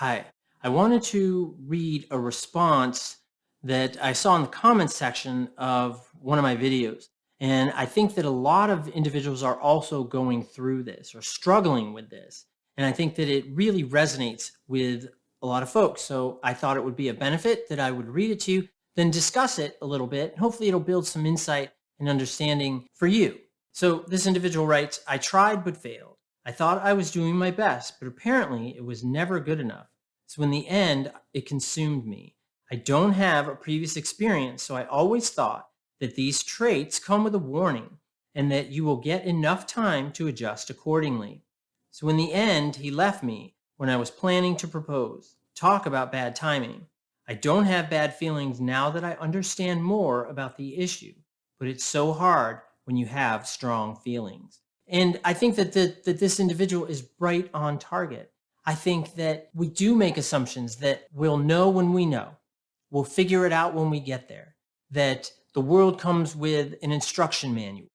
Hi. I wanted to read a response that I saw in the comments section of one of my videos. And I think that a lot of individuals are also going through this or struggling with this. And I think that it really resonates with a lot of folks. So I thought it would be a benefit that I would read it to you, then discuss it a little bit. Hopefully it'll build some insight and understanding for you. So this individual writes, I tried but failed. I thought I was doing my best, but apparently it was never good enough. So in the end, it consumed me. I don't have a previous experience, so I always thought that these traits come with a warning and that you will get enough time to adjust accordingly. So in the end, he left me when I was planning to propose. Talk about bad timing. I don't have bad feelings now that I understand more about the issue, but it's so hard when you have strong feelings. And I think that this individual is right on target. I think that we do make assumptions that we'll know when we know. We'll figure it out when we get there. That the world comes with an instruction manual.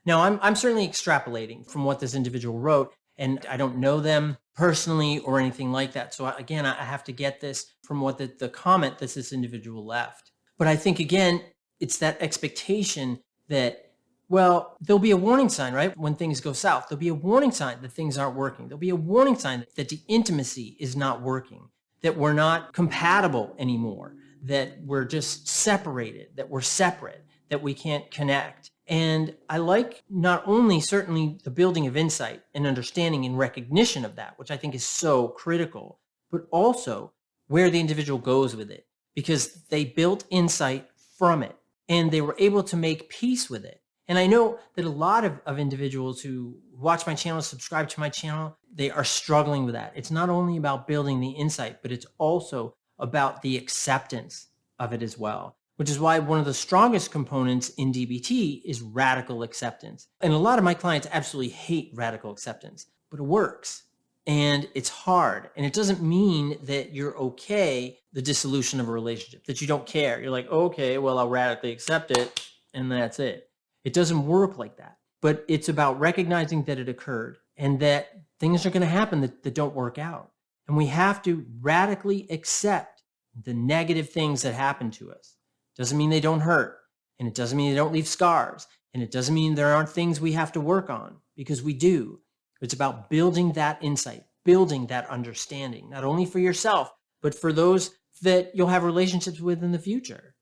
Now, I'm certainly extrapolating from what this individual wrote, and I don't know them personally or anything like that. So again, I have to get this from what the comment that this individual left. But I think, again, it's that expectation that, well, there'll be a warning sign, right? When things go south, there'll be a warning sign that things aren't working. There'll be a warning sign that the intimacy is not working, that we're not compatible anymore, that we're just separated, that we're separate, that we can't connect. And I like not only certainly the building of insight and understanding and recognition of that, which I think is so critical, but also where the individual goes with it, because they built insight from it and they were able to make peace with it. And I know that a lot of individuals who watch my channel, subscribe to my channel, they are struggling with that. It's not only about building the insight, but it's also about the acceptance of it as well, which is why one of the strongest components in DBT is radical acceptance. And a lot of my clients absolutely hate radical acceptance, but it works. And it's hard. And it doesn't mean that you're okay the dissolution of a relationship, that you don't care. You're like, okay, well, I'll radically accept it, and that's it. It doesn't work like that. But it's about recognizing that it occurred and that things are going to happen that don't work out. And we have to radically accept the negative things that happen to us. Doesn't mean they don't hurt. And it doesn't mean they don't leave scars. And it doesn't mean there aren't things we have to work on, because we do. It's about building that insight, building that understanding, not only for yourself, but for those that you'll have relationships with in the future.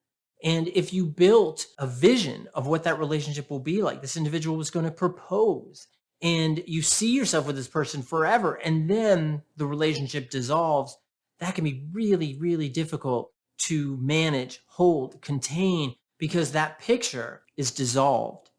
And if you built a vision of what that relationship will be like, this individual was going to propose, and you see yourself with this person forever, and then the relationship dissolves, that can be really, really difficult to manage, hold, contain, because that picture is dissolved.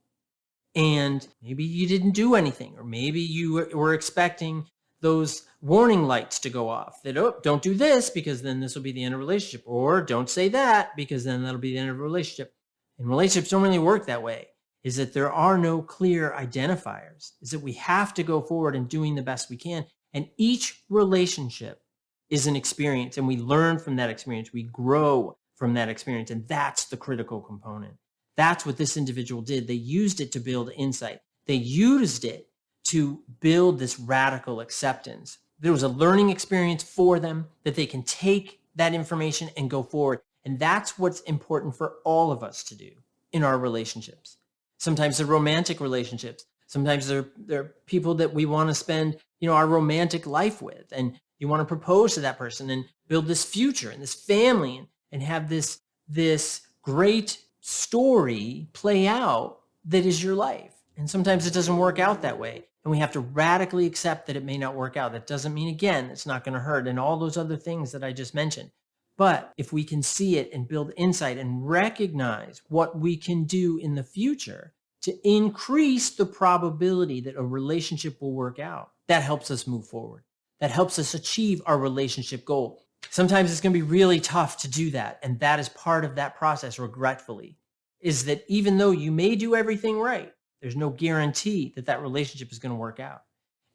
And maybe you didn't do anything, or maybe you were expecting those warning lights to go off that, oh, don't do this because then this will be the end of a relationship, or don't say that because then that'll be the end of a relationship. And relationships don't really work that way, is that there are no clear identifiers, is that we have to go forward and doing the best we can. And each relationship is an experience, and we learn from that experience. We grow from that experience, and that's the critical component. That's what this individual did. They used it to build insight. They used it to build this radical acceptance. There was a learning experience for them that they can take that information and go forward. And that's what's important for all of us to do in our relationships. Sometimes they're romantic relationships. Sometimes they're people that we want to spend, our romantic life with. And you want to propose to that person and build this future and this family and have this great story play out that is your life. And sometimes it doesn't work out that way. And we have to radically accept that it may not work out. That doesn't mean, again, it's not going to hurt and all those other things that I just mentioned. But if we can see it and build insight and recognize what we can do in the future to increase the probability that a relationship will work out, that helps us move forward. That helps us achieve our relationship goal. Sometimes it's going to be really tough to do that. And that is part of that process, regretfully, is that even though you may do everything right, there's no guarantee that that relationship is going to work out.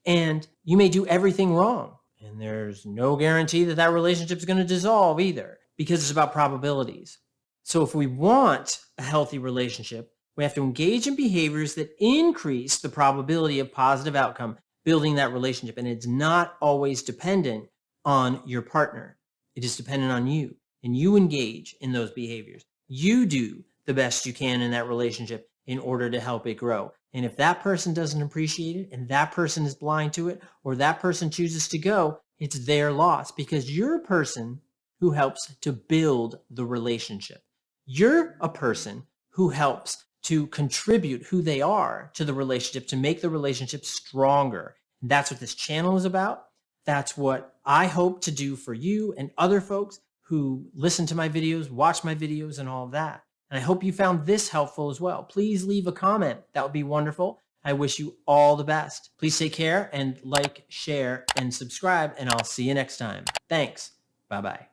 And you may do everything wrong, and there's no guarantee that that relationship is going to dissolve either, because it's about probabilities. So if we want a healthy relationship, we have to engage in behaviors that increase the probability of positive outcome, building that relationship. And it's not always dependent on your partner. It is dependent on you, and you engage in those behaviors. You do the best you can in that relationship in order to help it grow. And if that person doesn't appreciate it and that person is blind to it, or that person chooses to go, it's their loss, because you're a person who helps to build the relationship. You're a person who helps to contribute who they are to the relationship, to make the relationship stronger. And that's what this channel is about. That's what I hope to do for you and other folks who listen to my videos, watch my videos, and all of that. And I hope you found this helpful as well. Please leave a comment. That would be wonderful. I wish you all the best. Please take care and like, share, and subscribe, and I'll see you next time. Thanks. Bye-bye.